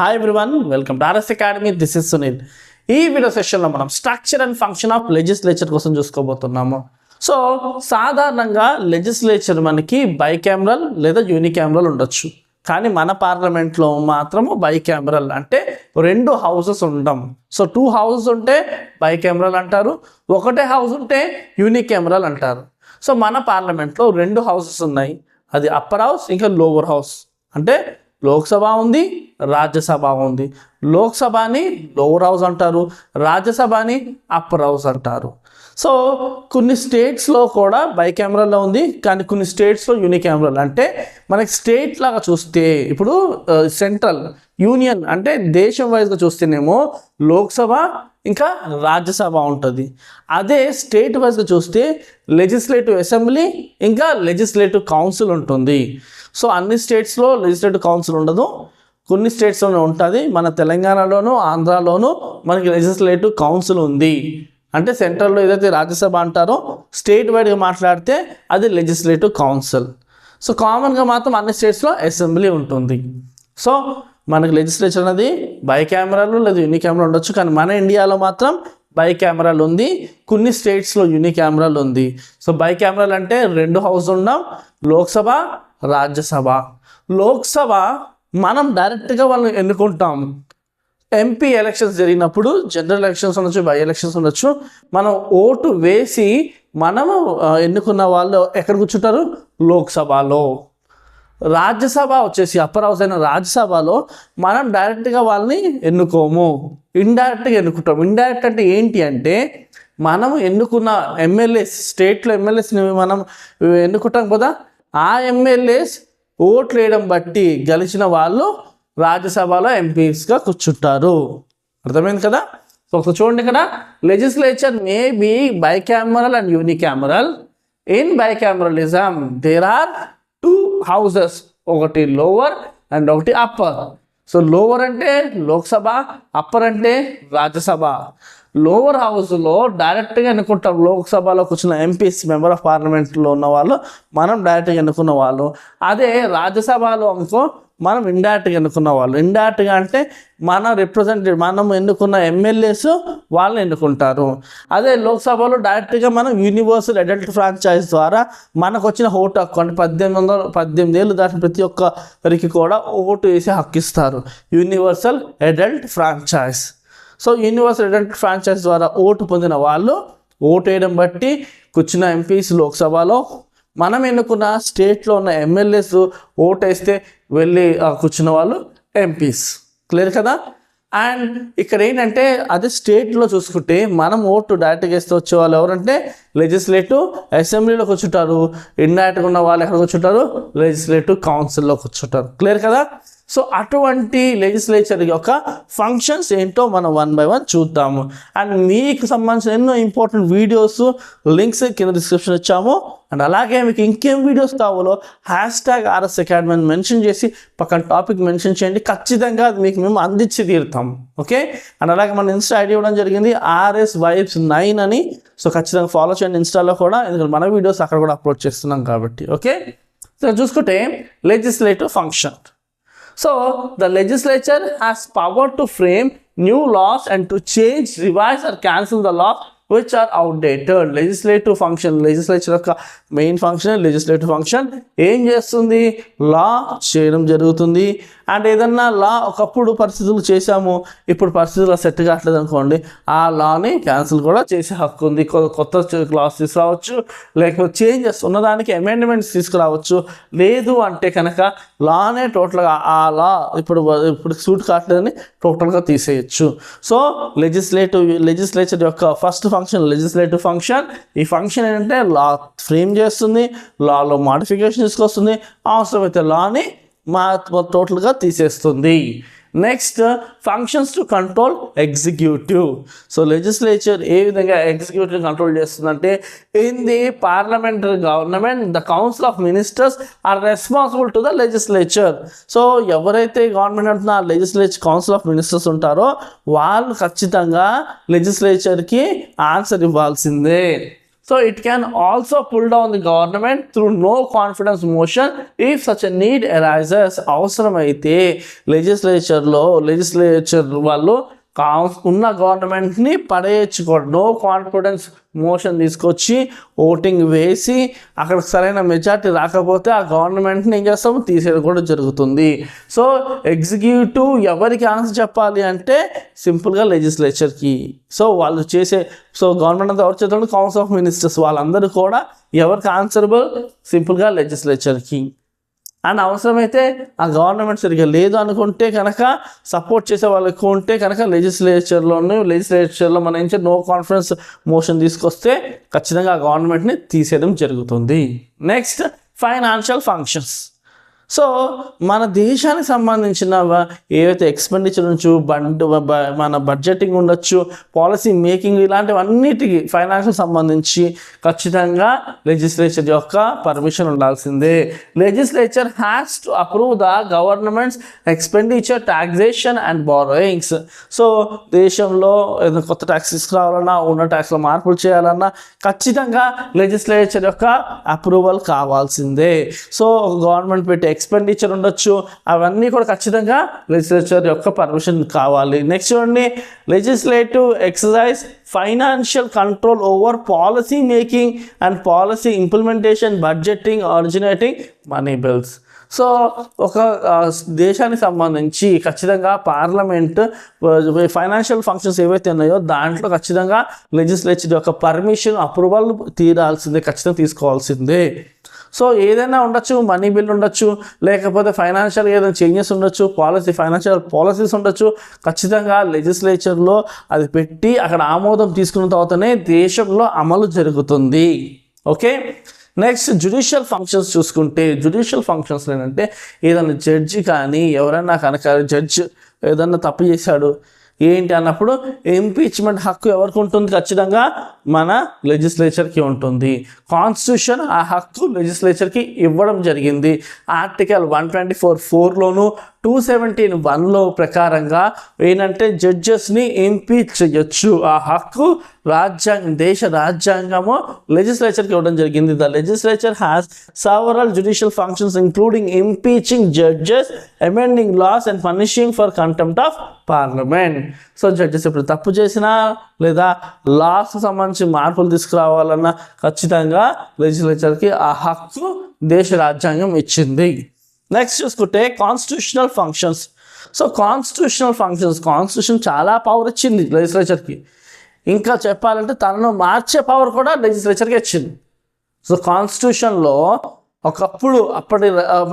Hi everyone, welcome to RS academy. This is Sunil. ఈ video సెషన్లో మనం structure and function of legislature కోసం చూసుకోబోతున్నాము. So సాధారణంగా లెజిస్లేచర్ మనకి బైకామరల్ లేదా యూనికామరల్ ఉండొచ్చు, కానీ మన పార్లమెంట్లో మాత్రము బైకామరల్ అంటే రెండు హౌసెస్ ఉండడం. సో 2 houses ఉంటే బైకామరల్ అంటారు, ఒకటే హౌస్ ఉంటే యూనికామరల్ అంటారు. సో మన పార్లమెంట్లో 2 houses ఉన్నాయి, అది అప్పర్ హౌస్ ఇంకా లోవర్ హౌస్. అంటే లోక్సభ ఉంది, రాజ్యసభ ఉంది. లోక్సభని లోవర్ హౌస్ అంటారు, రాజ్యసభని అప్పర్ హౌస్ అంటారు. సో కొన్ని స్టేట్స్లో కూడా బైకామరల్లో ఉంది, కానీ కొన్ని స్టేట్స్లో యూనికామరల్. అంటే మనకి స్టేట్ లాగా చూస్తే ఇప్పుడు సెంట్రల్ యూనియన్ అంటే దేశం వైజ్గా చూస్తేనేమో లోక్సభ ఇంకా రాజ్యసభ ఉంటుంది. అదే స్టేట్ వైజ్గా చూస్తే లెజిస్లేటివ్ అసెంబ్లీ ఇంకా లెజిస్లేటివ్ కౌన్సిల్ ఉంటుంది. సో అన్ని స్టేట్స్లో లెజిస్లేటివ్ కౌన్సిల్ ఉండదు, కొన్ని స్టేట్స్లోనే ఉంటుంది. మన తెలంగాణలోను ఆంధ్రాలోను మనకి లెజిస్లేటివ్ కౌన్సిల్ ఉంది. అంటే సెంట్రల్లో ఏదైతే రాజ్యసభ అంటారో స్టేట్ వైడ్గా మాట్లాడితే అది లెజిస్లేటివ్ కౌన్సిల్. సో కామన్గా మాత్రం అన్ని స్టేట్స్లో అసెంబ్లీ ఉంటుంది. సో మనకి లెజిస్లేచర్ అనేది బైకామరల్ లేదా యూనికామరల్ ఉండొచ్చు, కానీ మన ఇండియాలో మాత్రం బైకామరల్ ఉంది, కొన్ని స్టేట్స్లో యూనికామరల్ ఉంది. సో బైకామరల్ అంటే 2 houses ఉండడం, లోక్సభ రాజ్యసభ. లోక్సభ మనం డైరెక్ట్గా వాళ్ళని ఎన్నుకుంటాం. ఎంపీ ఎలక్షన్స్ జరిగినప్పుడు జనరల్ ఎలక్షన్స్ ఉండొచ్చు, బై ఎలక్షన్స్ ఉండొచ్చు, మనం ఓటు వేసి మనము ఎన్నుకున్న వాళ్ళు ఎక్కడ కూర్చుంటారు? లోక్సభలో. రాజ్యసభ వచ్చేసి అప్పర్ హౌస్ అయిన రాజ్యసభలో మనం డైరెక్ట్గా వాళ్ళని ఎన్నుకోము, ఇండైరెక్ట్గా ఎన్నుకుంటాం. ఇండైరెక్ట్ అంటే ఏంటి అంటే మనం ఎన్నుకున్న ఎమ్మెల్యేస్, స్టేట్లో ఎమ్మెల్యేస్ని మనం ఎన్నుకుంటాం కదా, ఆ ఎమ్మెల్యేస్ ఓట్లు వేయడం బట్టి గెలిచిన వాళ్ళు రాజ్యసభలో ఎంపీస్గా కూర్చుంటారు. అర్థమైంది కదా? సో ఒకసారి చూడండి ఇక్కడ, legislature may be bicameral and unicameral. In bicameralism there are 2 houses, ఒకటి లోవర్ అండ్ ఒకటి అప్పర్. సో లోవర్ అంటే లోక్సభ, అప్పర్ అంటే రాజ్యసభ. లోవర్ హౌస్లో డైరెక్ట్గా ఎన్నుకుంటాం, లోక్సభలో కూర్చున్న ఎంపీస్, మెంబర్ ఆఫ్ పార్లమెంట్లో ఉన్న వాళ్ళు మనం డైరెక్ట్గా ఎన్నుకున్న వాళ్ళు. అదే రాజ్యసభలో అనుకో మనం ఇండైరెక్ట్గా ఎన్నుకున్న వాళ్ళు. ఇండైరెక్ట్గా అంటే మనం ఎన్నుకున్న ఎమ్మెల్యేస్ వాళ్ళని ఎన్నుకుంటారు. అదే లోక్సభలో డైరెక్ట్గా మనం యూనివర్సల్ అడల్ట్ ఫ్రాంచైజ్ ద్వారా మనకు వచ్చిన ఓటు హక్కు, అంటే 18 ఏళ్ళు దాటిన ప్రతి ఒక్కరికి కూడా ఓటు వేసి హక్కు ఇస్తారు, universal adult franchise. So universal adult franchise ద్వారా ఓటు పొందిన వాళ్ళు ఓటు వేయడం బట్టి కూర్చున్న ఎంపీస్ లోక్సభలో, మనం ఎన్నుకున్న స్టేట్లో ఉన్న ఎమ్మెల్యేస్ ఓటు వేస్తే వెళ్ళి కూర్చున్న వాళ్ళు ఎంపీస్. క్లియర్ కదా? అండ్ ఇక్కడ ఏంటంటే అదే స్టేట్లో చూసుకుంటే మనం ఓటు డైరెక్ట్గా వేస్తే వచ్చే వాళ్ళు ఎవరంటే లెజిస్లేటివ్ అసెంబ్లీలో కూర్చుంటారు, ఇండైరెక్ట్గా ఉన్న వాళ్ళు ఎక్కడ కూర్చుంటారు? లెజిస్లేటివ్ కౌన్సిల్లో కూర్చుంటారు. క్లియర్ కదా? సో అటువంటి లెజిస్లేచర్ యొక్క ఫంక్షన్స్ ఏంటో మనం 1 by 1 చూద్దాము. అండ్ మీకు సంబంధించిన ఎన్నో ఇంపార్టెంట్ వీడియోస్ లింక్స్ కింద డిస్క్రిప్షన్ ఇచ్చాము. అండ్ అలాగే మీకు ఇంకేం వీడియోస్ కావాలో #RS Academy మెన్షన్ చేసి పక్కన టాపిక్ మెన్షన్ చేయండి, ఖచ్చితంగా అది మీకు మేము అందించి తీరుతాం. ఓకే? అండ్ అలాగే మన ఇన్స్టా ఐడి ఇవ్వడం జరిగింది RS Vibes 9 అని. సో ఖచ్చితంగా ఫాలో చేయండి ఇన్స్టాలో కూడా, ఎందుకంటే మన వీడియోస్ అక్కడ కూడా అప్లోడ్ చేస్తున్నాం కాబట్టి. ఓకే? సో చూసుకుంటే legislative function. So the legislature has power to frame new laws and to change, revise or cancel the laws which are outdated. Legislative function, legislature యొక్క మెయిన్ ఫంక్షన్ లెజిస్లేటివ్ ఫంక్షన్. ఏం చేస్తుంది? లా చేయడం జరుగుతుంది. And ఏదన్నా లా ఒకప్పుడు పరిస్థితులు చేశాము, ఇప్పుడు పరిస్థితులు సెట్ కావట్లేదు అనుకోండి, ఆ లాని క్యాన్సిల్ కూడా చేసే హక్కు ఉంది. కొత్త లాస్ తీసుకురావచ్చు, లేకపోతే చేంజెస్ ఉన్నదానికి అమెండ్మెంట్స్ తీసుకురావచ్చు. లేదు అంటే కనుక లానే టోటల్గా ఆ లా ఇప్పుడు సూట్ కావట్లేదని టోటల్గా తీసేయచ్చు. సో లెజిస్లేచర్ యొక్క ఫస్ట్ ఫంక్షన్ లెజిస్లేటివ్ ఫంక్షన్. ఈ ఫంక్షన్ ఏంటంటే లా ఫ్రేమ్ చేస్తుంది, లాలో మాడిఫికేషన్ తీసుకొస్తుంది, అవసరమైతే లాని టోటల్గా తీసేస్తుంది. Next functions to control executive. So legislature ఏ విధంగా ఎగ్జిక్యూటివ్ కంట్రోల్ చేస్తుందంటే, in the parliamentary government the council of ministers are responsible to the legislature. So ఎవరైతే గవర్నమెంట్ అంటున్న లెజిస్లేచర్ కౌన్సిల్ ఆఫ్ మినిస్టర్స్ ఉంటారో వాళ్ళు ఖచ్చితంగా లెజిస్లేచర్కి ఆన్సర్ ఇవ్వాల్సిందే. So it can also pull down the government through no confidence motion if such a need arises. అవసరమైతే legislature వాళ్ళు ఉన్న గవర్నమెంట్ని పడేయచ్చు కూడా. నో కాన్ఫిడెన్స్ మోషన్ తీసుకొచ్చి ఓటింగ్ వేసి అక్కడ సరైన మెజార్టీ రాకపోతే ఆ గవర్నమెంట్ని ఏం చేస్తాము, తీసేయడం కూడా జరుగుతుంది. సో ఎగ్జిక్యూటివ్ ఎవరికి ఆన్సర్ చెప్పాలి అంటే సింపుల్గా లెజిస్లేచర్కి. సో వాళ్ళు గవర్నమెంట్ అంతా ఎవరు చేస్తారు, కౌన్సిల్ ఆఫ్ మినిస్టర్స్, వాళ్ళందరూ కూడా ఎవరికి ఆన్సరబుల్, సింపుల్గా లెజిస్లేచర్కి. అండ్ అవసరమైతే ఆ గవర్నమెంట్ సరిగ్గా లేదు అనుకుంటే కనుక, సపోర్ట్ చేసే వాళ్ళు ఎక్కువ ఉంటే కనుక లెజిస్లేచర్లో మనం ఏం నో కాన్ఫిడెన్స్ మోషన్ తీసుకొస్తే ఖచ్చితంగా ఆ గవర్నమెంట్ని తీసేయడం జరుగుతుంది. Next financial functions. సో మన దేశానికి సంబంధించిన ఏవైతే ఎక్స్పెండిచర్ ఉండొచ్చు, మన బడ్జెటింగ్ ఉండొచ్చు, పాలసీ మేకింగ్, ఇలాంటివన్నిటికీ ఫైనాన్షియల్ సంబంధించి ఖచ్చితంగా లెజిస్లేచర్ యొక్క పర్మిషన్ ఉండాల్సిందే. Legislature has to approve the governments expenditure, taxation and borrowings. So దేశంలో ఏదైనా కొత్త ట్యాక్స్ తీసుకురావాలన్నా, ఉన్న ట్యాక్స్లో మార్పులు చేయాలన్నా ఖచ్చితంగా లెజిస్లేచర్ యొక్క అప్రూవల్ కావాల్సిందే. సో గవర్నమెంట్ పెట్టి ఎక్స్పెండిచర్ ఉండొచ్చు, అవన్నీ కూడా ఖచ్చితంగా లెజిస్లేచర్ యొక్క పర్మిషన్ కావాలి. నెక్స్ట్ చూడండి, legislative exercise financial control over policy making and policy implementation, budgeting, originating money bills. So ఒక దేశానికి సంబంధించి ఖచ్చితంగా పార్లమెంట్ ఫైనాన్షియల్ ఫంక్షన్స్ ఏవైతే ఉన్నాయో దాంట్లో ఖచ్చితంగా లెజిస్లేచర్ యొక్క పర్మిషన్, అప్రూవల్ తీరాల్సిందే, ఖచ్చితంగా తీసుకోవాల్సిందే. సో ఏదైనా ఉండొచ్చు, మనీ బిల్ ఉండొచ్చు, లేకపోతే ఫైనాన్షియల్ ఏదైనా చేంజెస్ ఉండొచ్చు, ఫైనాన్షియల్ పాలసీస్ ఉండొచ్చు, ఖచ్చితంగా లెజిస్లేచర్లో అది పెట్టి అక్కడ ఆమోదం తీసుకున్న తర్వాతనే దేశంలో అమలు జరుగుతుంది. ఓకే, నెక్స్ట్ జ్యుడిషియల్ ఫంక్షన్స్ చూసుకుంటే, జ్యుడిషియల్ ఫంక్షన్స్ ఏంటంటే ఏదైనా జడ్జి కానీ ఎవరైనా కనుక జడ్జి ఏదన్నా తప్పు చేశాడు ఏంటి అన్నప్పుడు ఇంపీచ్మెంట్ హక్కు ఎవరికి ఉంటుంది, ఖచ్చితంగా మన లెజిస్లేచర్కి ఉంటుంది. కాన్స్టిట్యూషన్ ఆ హక్కు లెజిస్లేచర్కి ఇవ్వడం జరిగింది. ఆర్టికల్ 124(4)లోను 217(1) ప్రకారంగా ఏంటంటే జడ్జెస్ని ఇంపీచ్ చేయొచ్చు. ఆ హక్కు దేశ రాజ్యాంగము లెజిస్లేచర్కి ఇవ్వడం జరిగింది. The legislature has several judicial functions including impeaching judges, amending laws and punishing for contempt of parliament. So judges ఇప్పుడు తప్పు చేసినా లేదా లాస్ సంబంధించి మార్పులు తీసుకురావాలన్నా ఖచ్చితంగా లెజిస్లేచర్కి ఆ హక్కు దేశ రాజ్యాంగం ఇచ్చింది. నెక్స్ట్ చూసుకుంటే కాన్స్టిట్యూషనల్ ఫంక్షన్స్. సో కాన్స్టిట్యూషన్ చాలా పవర్ ఇచ్చింది లెజిస్లేచర్కి. ఇంకా చెప్పాలంటే తనను మార్చే పవర్ కూడా లెజిస్లేచర్కి ఇచ్చింది. సో కాన్స్టిట్యూషన్లో ఒకప్పుడు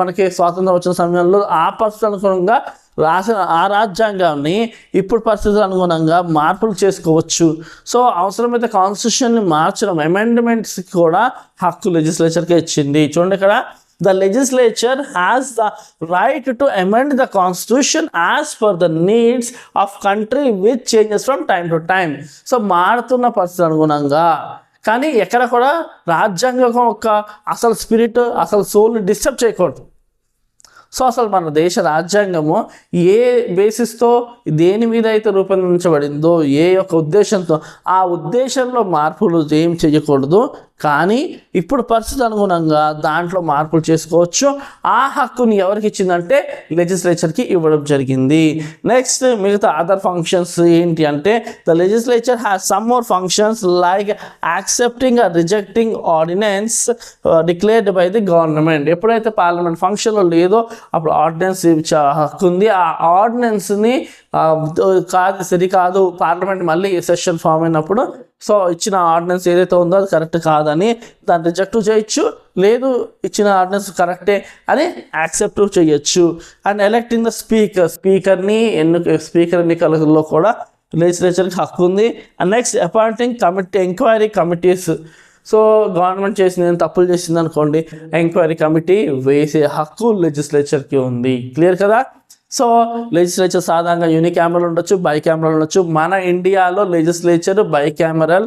మనకి స్వాతంత్రం వచ్చిన సమయంలో ఆ పరిస్థితి అనుగుణంగా రాసిన ఆ రాజ్యాంగాన్ని ఇప్పుడు పరిస్థితుల అనుగుణంగా మార్పులు చేసుకోవచ్చు. సో అవసరమైతే కాన్స్టిట్యూషన్ని మార్చడం, అమెండ్మెంట్స్కి కూడా హక్కు లెజిస్లేచర్కి ఇచ్చింది. చూడండి ఇక్కడ, the legislature has the right to amend the constitution as per the needs of country which changes from time to time. So మారుతున్న పరిస్థితి అనుగుణంగా, కానీ ఎక్కడ కూడా రాజ్యాంగం యొక్క అసలు స్పిరిట్, అసలు సోల్ని డిస్టర్బ్ చేయకూడదు. సో అసలు మన దేశ రాజ్యాంగము ఏ బేసిస్తో దేని మీద అయితే రూపొందించబడిందో, ఏ యొక్క ఉద్దేశంతో, ఆ ఉద్దేశంలో మార్పులు ఏం చేయకూడదు. కానీ ఇప్పుడు పరిస్థితి అనుగుణంగా దాంట్లో మార్పులు చేసుకోవచ్చు. ఆ హక్కుని ఎవరికి ఇచ్చిందంటే లెజిస్లేచర్కి ఇవ్వడం జరిగింది. నెక్స్ట్ మిగతా అదర్ ఫంక్షన్స్ ఏంటి అంటే, the legislature has some more functions like accepting or rejecting ordinance declared by the government. ఎప్పుడైతే పార్లమెంట్ ఫంక్షన్లో లేదో అప్పుడు ఆర్డినెన్స్ హక్కు ఉంది. ఆ ఆర్డినెన్స్ని సరికాదు, పార్లమెంట్ మళ్ళీ సెషన్ ఫామ్ అయినప్పుడు సో ఇచ్చిన ఆర్డినెన్స్ ఏదైతే ఉందో అది కరెక్ట్ కాదని దాన్ని రిజెక్ట్ చేయొచ్చు, లేదు ఇచ్చిన ఆర్డినెన్స్ కరెక్టే అని యాక్సెప్ట్ చేయొచ్చు. అండ్ ఎలక్టింగ్ ద స్పీకర్ ఎన్నికలలో కూడా లెజిస్లేచర్కి హక్కు ఉంది. And next appointing enquiry committees. So government చేసిన తప్పులు చేసింది అనుకోండి, ఎంక్వైరీ కమిటీ వేసే హక్కు లెజిస్లేచర్కి ఉంది. క్లియర్ కదా? సో లెజిస్లేచర్ సాధారణంగా యూనికామరల్ ఉండొచ్చు, బైకామరల్ ఉండొచ్చు. మన ఇండియాలో లెజిస్లేచర్ బైకామరల్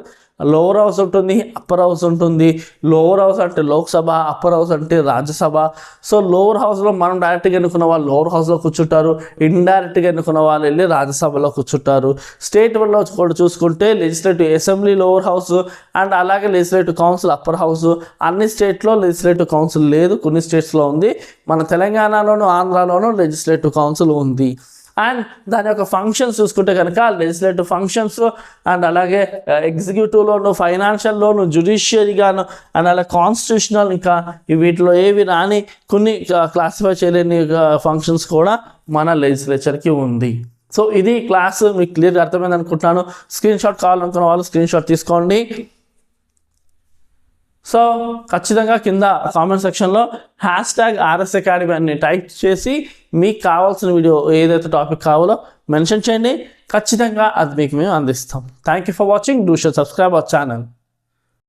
లోవర్ హౌస్ ఉంటుంది, అప్పర్ హౌస్ ఉంటుంది. లోవర్ హౌస్ అంటే లోక్సభ, అప్పర్ హౌస్ అంటే రాజ్యసభ. సో లోవర్ హౌస్లో మనం డైరెక్ట్గా ఎన్నుకున్న వాళ్ళు లోవర్ హౌస్లో కూర్చుంటారు, ఇండైరెక్ట్గా ఎన్నుకున్న వాళ్ళు వెళ్ళి రాజ్యసభలో కూర్చుంటారు. స్టేట్ వల్ల కూడా చూసుకుంటే legislative assembly lower house and అలాగే లెజిస్లేటివ్ కౌన్సిల్ అప్పర్ హౌస్. అన్ని స్టేట్లో లెజిస్లేటివ్ కౌన్సిల్ లేదు, కొన్ని స్టేట్స్లో ఉంది. మన తెలంగాణలోను ఆంధ్రాలోను లెజిస్లేటివ్ కౌన్సిల్ ఉంది. అండ్ దాని యొక్క ఫంక్షన్స్ చూసుకుంటే కనుక లెజిస్లేటివ్ ఫంక్షన్స్ అండ్ అలాగే ఎగ్జిక్యూటివ్లోను, ఫైనాన్షియల్లోను, జ్యుడిషియరీగాను అండ్ అలాగే కాన్స్టిట్యూషనల్, ఇంకా వీటిలో ఏవి రాని కొన్ని క్లాసిఫై చేయలేని ఫంక్షన్స్ కూడా మన లెజిస్లేచర్కి ఉంది. సో ఇది క్లాస్ మీకు క్లియర్గా అర్థమైంది అనుకుంటున్నాను. స్క్రీన్ షాట్ కావాలనుకున్న వాళ్ళు స్క్రీన్ షాట్ తీసుకోండి. సో ఖచ్చితంగా కింద కామెంట్ సెక్షన్లో #RS Academy అని టైప్ చేసి మీకు కావాల్సిన వీడియో ఏదైతే టాపిక్ కావాలో మెన్షన్ చేయండి. ఖచ్చితంగా అది మీకు మేము అందిస్తాం. Thank you for watching. Do should subscribe our channel.